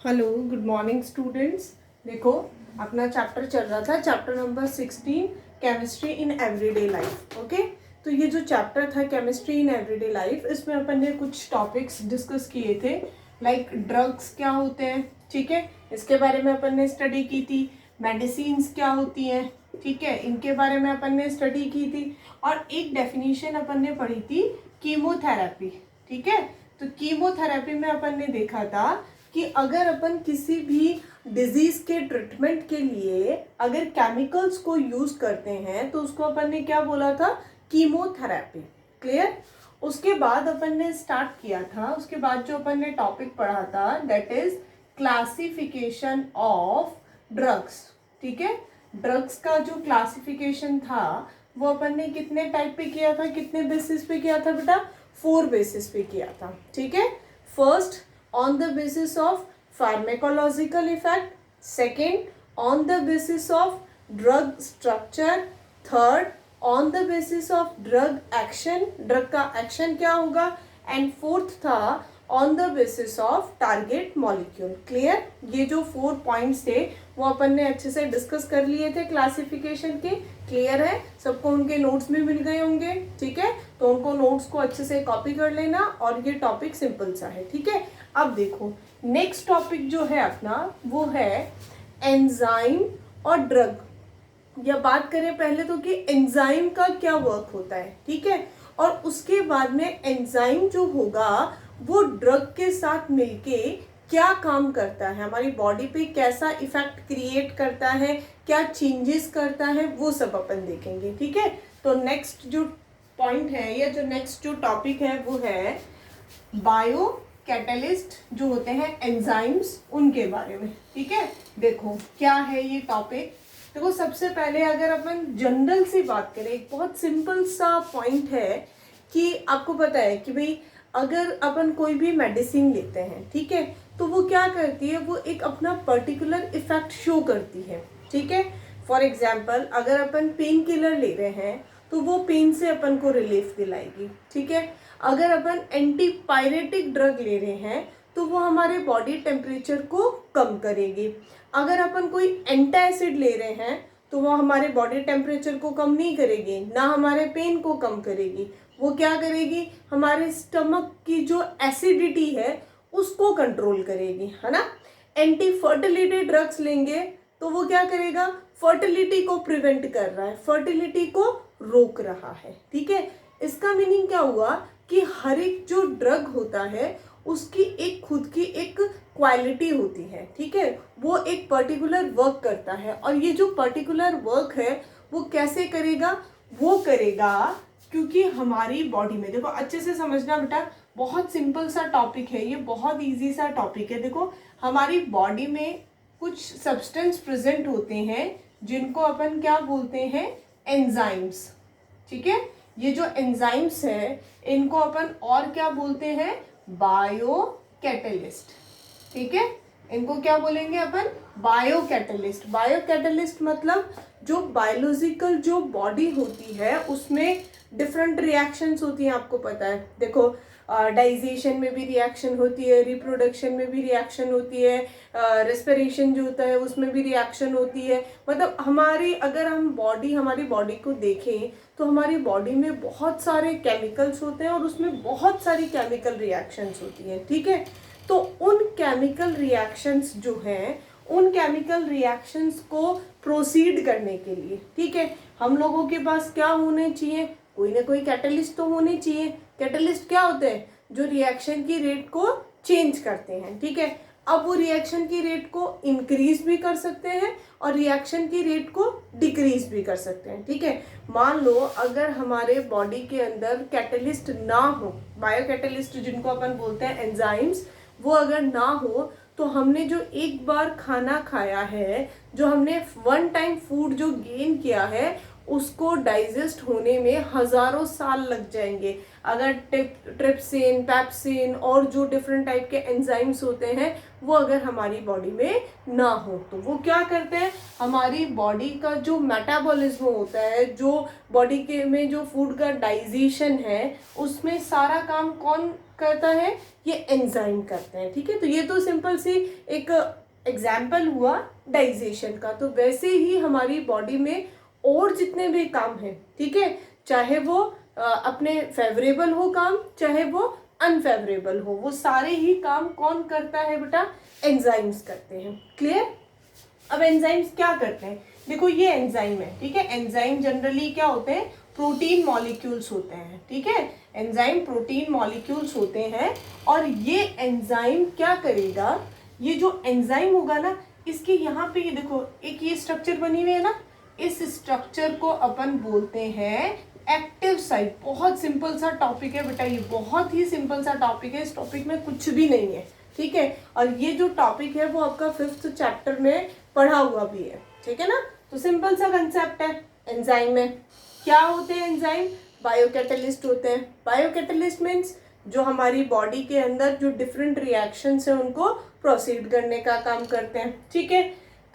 Hello, good morning students. देखो, अपना chapter चल रहा था, chapter number 16 chemistry in everyday life. Okay, तो ये जो चैप्टर था केमिस्ट्री इन एवरीडे लाइफ, इसमें अपन ने कुछ टॉपिक्स डिस्कस किए थे, लाइक ड्रग्स क्या होते हैं, ठीक है, इसके बारे में अपन ने स्टडी की थी। मेडिसिन्स क्या होती हैं, ठीक है, इनके बारे में अपन ने स्टडी की थी। और एक डेफिनेशन अपन ने पढ़ी थी, कीमोथेरेपी। ठीक है, तो कीमोथेरेपी में अपन ने देखा था कि अगर अपन किसी भी डिजीज के ट्रीटमेंट के लिए अगर केमिकल्स को यूज करते हैं तो उसको अपन ने क्या बोला था, कीमोथेरेपी। क्लियर। उसके बाद अपन ने स्टार्ट किया था, उसके बाद जो अपन ने टॉपिक पढ़ा था that is classification of drugs. ठीक है, ड्रग्स का जो क्लासिफिकेशन था वो अपन ने कितने टाइप पे किया था, कितने बेसिस पे किया था बेटा, 4 बेसिस पे किया था। ठीक है, first on the basis of pharmacological effect, second on the basis of drug structure, third on the basis of drug action, drug का action क्या होगा, and fourth था on the basis of target molecule। Clear. ये जो 4 points थे वो अपन ने अच्छे से डिस्कस कर लिए थे क्लासिफिकेशन के। क्लियर है, सबको उनके नोट्स भी मिल गए होंगे। ठीक है, तो उनको नोट्स को अच्छे से कॉपी कर लेना और ये टॉपिक सिंपल सा है। ठीक है, अब देखो नेक्स्ट टॉपिक जो है अपना वो है एंजाइम और ड्रग। या बात करें पहले तो कि एंजाइम का क्या वर्क होता है। ठीक है, और उसके बाद में एंजाइम जो होगा वो ड्रग के साथ मिलके क्या काम करता है, हमारी बॉडी पे कैसा इफेक्ट क्रिएट करता है, क्या चेंजेस करता है, वो सब अपन देखेंगे। ठीक है, तो नेक्स्ट जो पॉइंट है या जो नेक्स्ट जो टॉपिक है वो है बायो कैटलिस्ट जो होते हैं एंजाइम्स, उनके बारे में। ठीक है, देखो क्या है ये टॉपिक। देखो सबसे पहले अगर अपन जनरल सी बात करें, एक बहुत सिंपल सा पॉइंट है कि आपको पता है कि भाई अगर अपन कोई भी मेडिसिन लेते हैं, ठीक है, तो वो क्या करती है, वो एक अपना पर्टिकुलर इफेक्ट शो करती है। ठीक है, फॉर एग्जाम्पल अगर अपन पेन किलर ले रहे हैं तो वो पेन से अपन को रिलीफ दिलाएगी। ठीक है, अगर अपन एंटीपायरेटिक ड्रग ले रहे हैं तो वो हमारे बॉडी टेम्परेचर को कम करेगी। अगर अपन कोई एंटी एसिड ले रहे हैं तो वो हमारे बॉडी टेम्परेचर को कम नहीं करेगी, ना हमारे पेन को कम करेगी। वो क्या करेगी, हमारे स्टमक की जो एसिडिटी है उसको कंट्रोल करेगी, है ना। एंटी फर्टिलिटी ड्रग्स लेंगे तो वो क्या करेगा, फर्टिलिटी को प्रिवेंट कर रहा है, फर्टिलिटी को रोक रहा है। ठीक है, इसका मीनिंग क्या हुआ कि हर एक जो ड्रग होता है उसकी एक खुद की एक क्वालिटी होती है। ठीक है, वो एक पर्टिकुलर वर्क करता है और ये जो पर्टिकुलर वर्क है वो कैसे करेगा, वो करेगा क्योंकि हमारी बॉडी में, देखो अच्छे से समझना बेटा, बहुत सिंपल सा टॉपिक है ये, बहुत इजी सा टॉपिक है। देखो हमारी बॉडी में कुछ सब्सटेंस प्रेजेंट होते हैं जिनको अपन क्या बोलते हैं, एंजाइम्स। ठीक है, ये जो एंजाइम्स है इनको अपन और क्या बोलते हैं, बायो कैटलिस्ट। ठीक है, इनको क्या बोलेंगे अपन, बायो कैटलिस्ट। बायो कैटलिस्ट मतलब जो बायोलॉजिकल जो बॉडी होती है उसमें डिफरेंट रिएक्शंस होती हैं, आपको पता है। देखो डाइजेशन में भी रिएक्शन होती है, रिप्रोडक्शन में भी रिएक्शन होती है, रेस्पिरेशन जो होता है उसमें भी रिएक्शन होती है। मतलब हमारी अगर हम हमारी बॉडी को देखें तो हमारी बॉडी में बहुत सारे केमिकल्स होते हैं और उसमें बहुत सारी केमिकल रिएक्शंस होती हैं। ठीक है, तो उन केमिकल रिएक्शंस जो हैं, उन केमिकल रिएक्शंस को प्रोसीड करने के लिए, ठीक है, हम लोगों के पास क्या होने चाहिए, कोई ना कोई कैटलिस्ट तो होने चाहिए। कैटलिस्ट क्या होते हैं, जो रिएक्शन की रेट को चेंज करते हैं। ठीक है, अब वो रिएक्शन की रेट को इंक्रीज भी कर सकते हैं और रिएक्शन की रेट को डिक्रीज भी कर सकते हैं। ठीक है, मान लो अगर हमारे बॉडी के अंदर कैटलिस्ट ना हो, बायो कैटलिस्ट जिनको अपन बोलते हैं एंजाइम्स, वो अगर ना हो तो हमने जो एक बार खाना खाया है, जो हमने वन टाइम फूड जो गेन किया है, उसको डाइजेस्ट होने में हजारों साल लग जाएंगे। अगर ट्रिप्सिन, पेप्सिन और जो डिफरेंट टाइप के एंजाइम्स होते हैं वो अगर हमारी बॉडी में ना हो तो वो क्या करते हैं, हमारी बॉडी का जो मेटाबॉलिज्म होता है, जो बॉडी के में जो फूड का डाइजेशन है, उसमें सारा काम कौन करता है, ये एंजाइम करते हैं। ठीक है, तो ये तो सिंपल सी एक एग्जाम्पल हुआ डाइजेशन का। तो वैसे ही हमारी बॉडी में और जितने भी काम हैं, ठीक है, चाहे वो अपने फेवरेबल हो काम, चाहे वो अनफेवरेबल हो, वो सारे ही काम कौन करता है बेटा? एंजाइम्स करते हैं। क्लियर? अब एंजाइम्स क्या करते हैं? देखो ये एंजाइम है, ठीक है। एंजाइम जनरली क्या होते हैं? प्रोटीन मॉलिक्यूल्स होते हैं, ठीक है। एंजाइम प्रोटीन मॉलिक्यूल्स होते हैं और ये एंजाइम क्या करेगा? ये जो एंजाइम होगा ना, इसके यहाँ पे ये देखो एक ये स्ट्रक्चर बनी हुई है ना, इस स्ट्रक्चर को अपन बोलते हैं एक्टिव साइट। बहुत सिंपल सा टॉपिक है बेटा, ये बहुत ही सिंपल सा टॉपिक है, इस टॉपिक में कुछ भी नहीं है, ठीक है। और ये जो टॉपिक है वो आपका 5th चैप्टर में पढ़ा हुआ भी है, ठीक है ना। तो सिंपल सा कंसेप्ट है एंजाइम में। क्या होते हैं एंजाइम? बायोकैटलिस्ट होते हैं। बायोकैटलिस्ट मीन्स जो हमारी बॉडी के अंदर जो डिफरेंट रिएक्शंस है उनको प्रोसीड करने का काम करते हैं, ठीक है।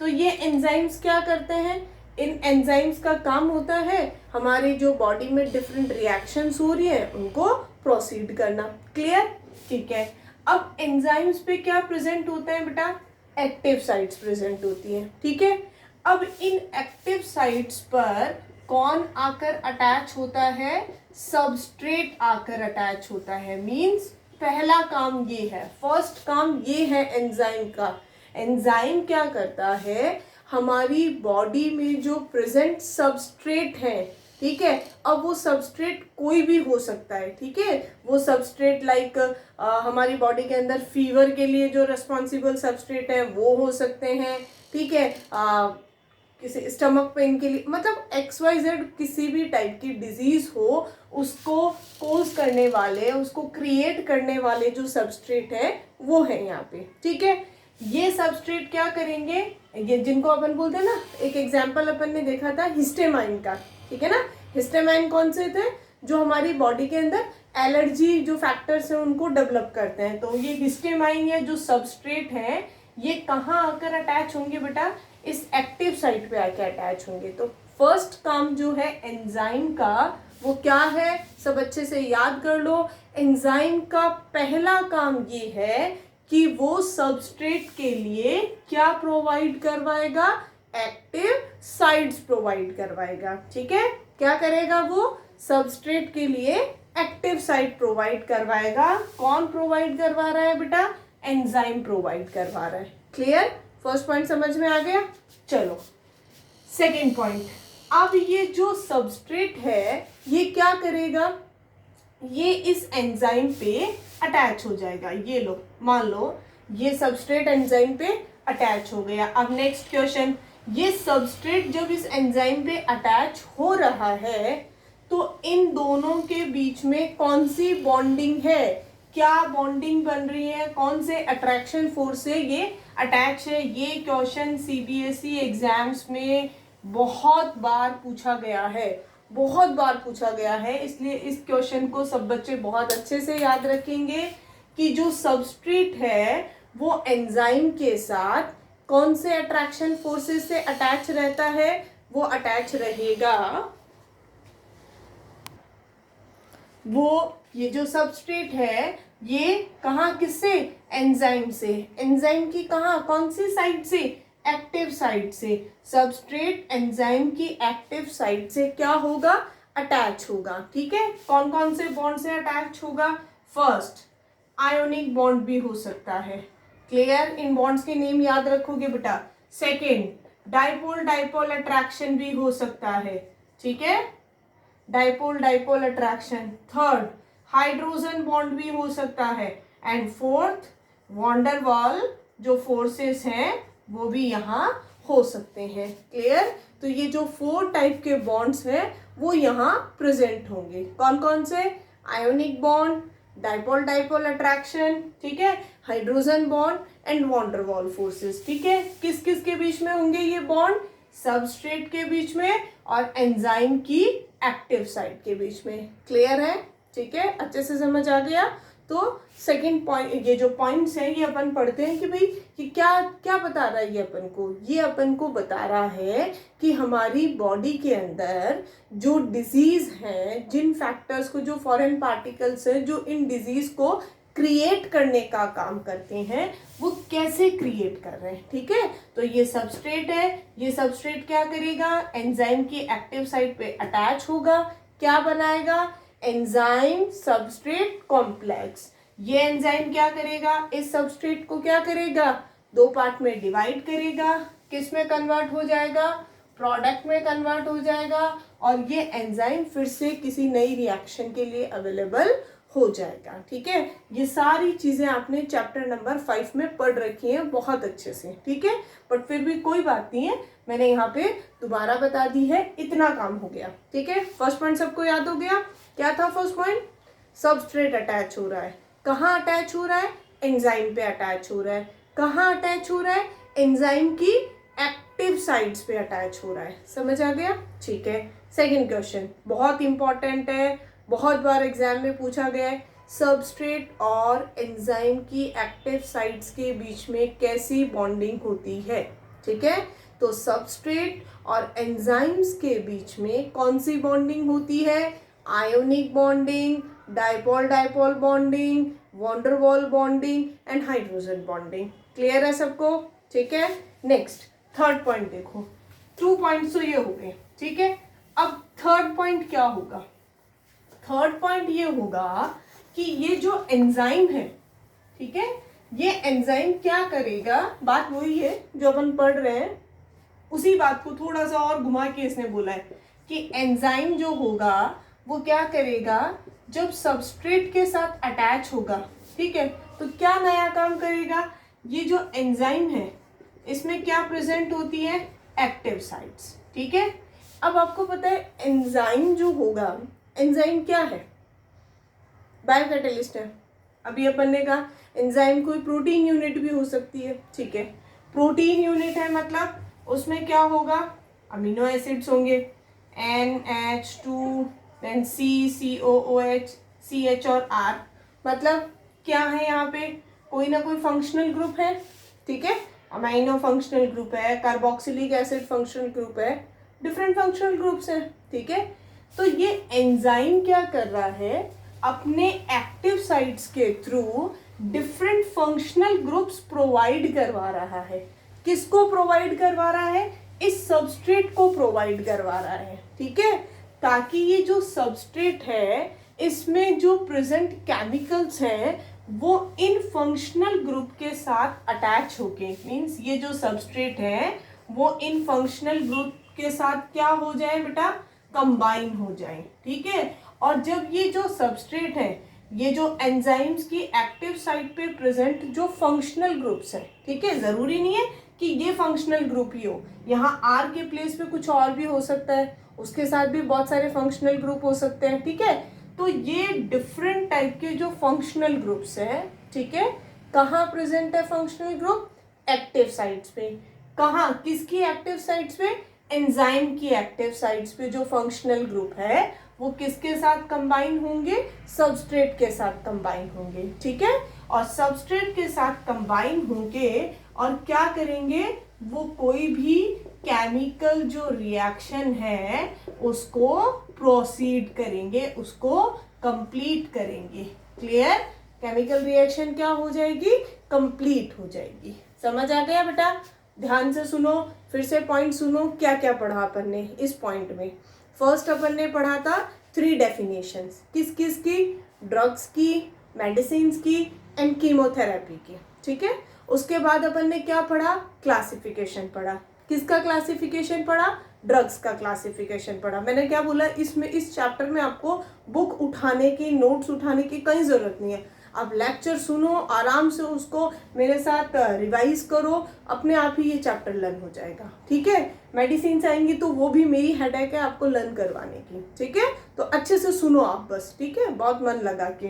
तो ये एंजाइम्स क्या करते हैं? इन एंजाइम्स का काम होता है हमारी जो बॉडी में डिफरेंट रिएक्शंस हो रही है उनको प्रोसीड करना। क्लियर? ठीक है। अब एंजाइम्स पे क्या प्रेजेंट होता है बेटा? एक्टिव साइट्स प्रेजेंट होती हैं, ठीक है। अब इन एक्टिव साइट्स पर कौन आकर अटैच होता है? सबस्ट्रेट आकर अटैच होता है। मींस पहला काम ये है, फर्स्ट काम ये है एंजाइम का। एंजाइम क्या करता है? हमारी बॉडी में जो प्रेजेंट सबस्ट्रेट है, ठीक है, अब वो सबस्ट्रेट कोई भी हो सकता है, ठीक है। वो सबस्ट्रेट लाइक हमारी बॉडी के अंदर फीवर के लिए जो रिस्पॉन्सिबल सबस्ट्रेट है वो हो सकते हैं, ठीक है। किसी स्टमक पेन के लिए, मतलब XYZ किसी भी टाइप की डिजीज हो उसको कोज करने वाले, उसको क्रिएट करने वाले जो सबस्ट्रेट है वो है यहाँ पे, ठीक है। ये सबस्ट्रेट क्या करेंगे? ये जिनको अपन बोलते हैं ना, एक एग्जाम्पल अपन ने देखा था हिस्टेमाइन का, ठीक है ना। हिस्टेमाइन कौन से थे? जो हमारी बॉडी के अंदर एलर्जी जो फैक्टर्स हैं उनको डेवलप करते हैं। तो ये हिस्टेमाइन या जो सबस्ट्रेट हैं ये कहाँ आकर अटैच होंगे बेटा? इस एक्टिव साइट पे आकर अटैच होंगे। तो फर्स्ट काम जो है एंजाइम का वो क्या है? सब अच्छे से याद कर लो। एंजाइम का पहला काम ये है कि वो सबस्ट्रेट के लिए क्या प्रोवाइड करवाएगा? एक्टिव साइट्स प्रोवाइड करवाएगा, ठीक है। क्या करेगा वो? सबस्ट्रेट के लिए एक्टिव साइट प्रोवाइड करवाएगा। कौन प्रोवाइड करवा रहा है बेटा? एंजाइम प्रोवाइड करवा रहा है। क्लियर? फर्स्ट पॉइंट समझ में आ गया? चलो सेकेंड पॉइंट। अब ये जो सबस्ट्रेट है ये क्या करेगा? ये इस एंजाइम पे अटैच हो जाएगा। ये लो, मान लो ये सबस्ट्रेट एंजाइम पे अटैच हो गया। अब नेक्स्ट क्वेश्चन, ये सबस्ट्रेट जब इस एंजाइम पे अटैच हो रहा है तो इन दोनों के बीच में कौन सी बॉन्डिंग है? क्या बॉन्डिंग बन रही है? कौन से अट्रैक्शन फोर्स से ये अटैच है? ये क्वेश्चन CBSE एग्जाम्स में बहुत बार पूछा गया है, बहुत बार पूछा गया है। इसलिए इस क्वेश्चन को सब बच्चे बहुत अच्छे से याद रखेंगे कि जो सबस्ट्रेट है वो एंजाइम के साथ कौन से अट्रैक्शन फोर्सेस से अटैच रहता है? वो अटैच रहेगा, वो ये जो सबस्ट्रेट है ये कहाँ, किससे? एंजाइम से। एंजाइम की कहाँ, कौन सी साइड से? एक्टिव साइड से। सबस्ट्रेट एंजाइम की एक्टिव साइड से क्या होगा? अटैच होगा, ठीक है। कौन कौन से बॉन्ड से अटैच होगा? फर्स्ट आयोनिक बॉन्ड भी हो सकता है। क्लियर? इन बॉन्ड्स के नेम याद रखोगे बेटा। सेकेंड डाइपोल डाइपोल अट्रैक्शन भी हो सकता है, ठीक है, dipole dipole attraction. Third hydrogen bond भी हो सकता है। एंड फोर्थ वॉन्डर वॉल जो फोर्सेस हैं वो भी यहाँ हो सकते हैं। क्लियर? तो ये जो 4 टाइप के बॉन्ड्स हैं वो यहाँ प्रेजेंट होंगे। कौन कौन से? Ionic bond, dipole dipole attraction, ठीक है, hydrogen bond and van der Waals forces, ठीक है। किस किस के बीच में होंगे ये बॉन्ड? सबस्ट्रेट के बीच में और एंजाइम की एक्टिव साइट के बीच में। क्लियर है? ठीक है, अच्छे से समझ आ गया? तो सेकंड पॉइंट, ये जो पॉइंट्स हैं ये अपन पढ़ते हैं कि भाई कि क्या क्या बता रहा है ये अपन को। ये अपन को बता रहा है कि हमारी बॉडी के अंदर जो डिजीज है, जिन फैक्टर्स को, जो फॉरेन पार्टिकल्स हैं जो इन डिजीज को क्रिएट करने का काम करते हैं, वो कैसे क्रिएट कर रहे हैं। ठीक है, तो ये सबस्ट्रेट है, ये सबस्ट्रेट क्या करेगा, एंजाइम की एक्टिव साइट पे अटैच होगा, क्या बनाएगा, एंजाइम सबस्ट्रेट कॉम्प्लेक्स। ये एंजाइम क्या करेगा, इस सबस्ट्रेट को क्या करेगा, दो पार्ट में डिवाइड करेगा, किस में कन्वर्ट हो जाएगा, प्रोडक्ट में कन्वर्ट हो जाएगा, और ये एंजाइम फिर से किसी नई रिएक्शन के लिए अवेलेबल हो जाएगा। ठीक है, ये सारी चीजें आपने चैप्टर नंबर 5 में पढ़ रखी हैं बहुत अच्छे से। ठीक है, बट फिर भी कोई बात नहीं है, मैंने यहाँ पे दोबारा बता दी है, इतना काम हो गया। ठीक है, फर्स्ट पॉइंट सबको याद हो गया, क्या था फर्स्ट पॉइंट, सबस्ट्रेट अटैच हो रहा है, कहाँ अटैच हो रहा है, एंजाइम पे अटैच हो रहा है, कहाँ अटैच हो रहा है, एंजाइम की एक्टिव साइट्स पे अटैच हो रहा है। समझ आ गया। ठीक है, सेकंड क्वेश्चन बहुत इंपॉर्टेंट है, बहुत बार एग्जाम में पूछा गया है, सबस्ट्रेट और एंजाइम की एक्टिव साइट्स के बीच में कैसी बॉन्डिंग होती है। ठीक है, तो सबस्ट्रेट और एंजाइम्स के बीच में कौन सी बॉन्डिंग होती है, ionic bonding, dipole dipole bonding, van der Waals bonding and hydrogen bonding. Clear है सबको। ठीक है, नेक्स्ट थर्ड पॉइंट देखो, 2 पॉइंट्स तो ये हो गए। ठीक है, अब थर्ड पॉइंट क्या होगा, थर्ड पॉइंट ये होगा कि ये जो एंजाइम है, ठीक है, ये एंजाइम क्या करेगा, बात वही है जो अपन पढ़ रहे हैं, उसी बात को थोड़ा सा और घुमा के इसने बोला है कि एंजाइम जो होगा वो क्या करेगा, जब सबस्ट्रेट के साथ अटैच होगा, ठीक है, तो क्या नया काम करेगा, ये जो एंजाइम है इसमें क्या प्रेजेंट होती है, एक्टिव साइट्स। ठीक है, अब आपको पता है एंजाइम जो होगा, एंजाइम क्या है, बायोकैटालिस्ट है। अभी अपन ने कहा एंजाइम कोई प्रोटीन यूनिट भी हो सकती है। ठीक है, प्रोटीन यूनिट है मतलब उसमें क्या होगा, अमीनो एसिड्स होंगे, NH2 देन COOH CH और R, मतलब क्या है यहाँ पे, कोई ना कोई फंक्शनल ग्रुप है। ठीक है, अमाइनो फंक्शनल ग्रुप है, कार्बोक्सिलिक एसिड फंक्शनल ग्रुप है, डिफरेंट फंक्शनल ग्रुप्स हैं। ठीक है, तो ये एंजाइम क्या कर रहा है, अपने एक्टिव साइट्स के through different functional groups provide करवा रहा है। किसको प्रोवाइड करवा रहा है, इस सबस्ट्रेट को प्रोवाइड करवा रहा है। ठीक है, ताकि ये जो सबस्ट्रेट है इसमें जो प्रेजेंट केमिकल्स हैं वो इन फंक्शनल ग्रुप के साथ अटैच होके, मीन्स ये जो सबस्ट्रेट है वो इन फंक्शनल ग्रुप के साथ क्या हो जाए बेटा, कंबाइन हो जाए। ठीक है, और जब ये जो सबस्ट्रेट है, ये जो एंजाइम्स की एक्टिव साइट पे प्रेजेंट जो फंक्शनल ग्रुप्स हैं, ठीक है, जरूरी नहीं है कि ये फंक्शनल ग्रुप ही हो, यहाँ R के प्लेस पे कुछ और भी हो सकता है, उसके साथ भी बहुत सारे फंक्शनल ग्रुप हो सकते हैं। ठीक है, तो ये डिफरेंट टाइप के जो फंक्शनल ग्रुप्स हैं, ठीक है, कहाँ प्रेजेंट है फंक्शनल ग्रुप, एक्टिव साइट्स पे। कहाँ, किसकी एक्टिव साइट्स पे, एंजाइम की एक्टिव साइट्स पे जो फंक्शनल ग्रुप है वो किसके साथ कंबाइन होंगे, सबस्ट्रेट के साथ कंबाइन होंगे। ठीक है, और सबस्ट्रेट के साथ कंबाइन होंगे और क्या करेंगे, वो कोई भी केमिकल जो रिएक्शन है उसको प्रोसीड करेंगे, उसको कंप्लीट करेंगे। क्लियर, केमिकल रिएक्शन क्या हो जाएगी, कंप्लीट हो जाएगी। समझ आ गया बेटा, ध्यान से सुनो, फिर से पॉइंट सुनो, क्या क्या पढ़ा अपन ने इस पॉइंट में। फर्स्ट अपन ने पढ़ा था 3 डेफिनेशंस, किस किस की, ड्रग्स की, मेडिसिन की एंड कीमोथेरेपी की। ठीक है, उसके बाद अपन ने क्या पढ़ा, क्लासिफिकेशन पढ़ा। किसका क्लासिफिकेशन पढ़ा, ड्रग्स का क्लासिफिकेशन पढ़ा। मैंने क्या बोला, इसमें इस चैप्टर में आपको बुक उठाने की, नोट्स उठाने की कहीं जरूरत नहीं है। आप लेक्चर सुनो, आराम से उसको मेरे साथ रिवाइज करो, अपने आप ही ये चैप्टर लर्न हो जाएगा। ठीक है, मेडिसिन आएंगी तो वो भी मेरी हेडेक है आपको लर्न करवाने की। ठीक है, तो अच्छे से सुनो आप बस, ठीक है, बहुत मन लगा के।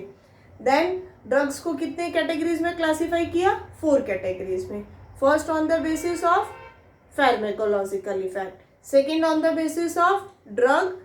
देन ड्रग्स को कितने कैटेगरीज में क्लासीफाई किया, 4 कैटेगरीज में। First on the basis of pharmacological effect, second on the basis of drug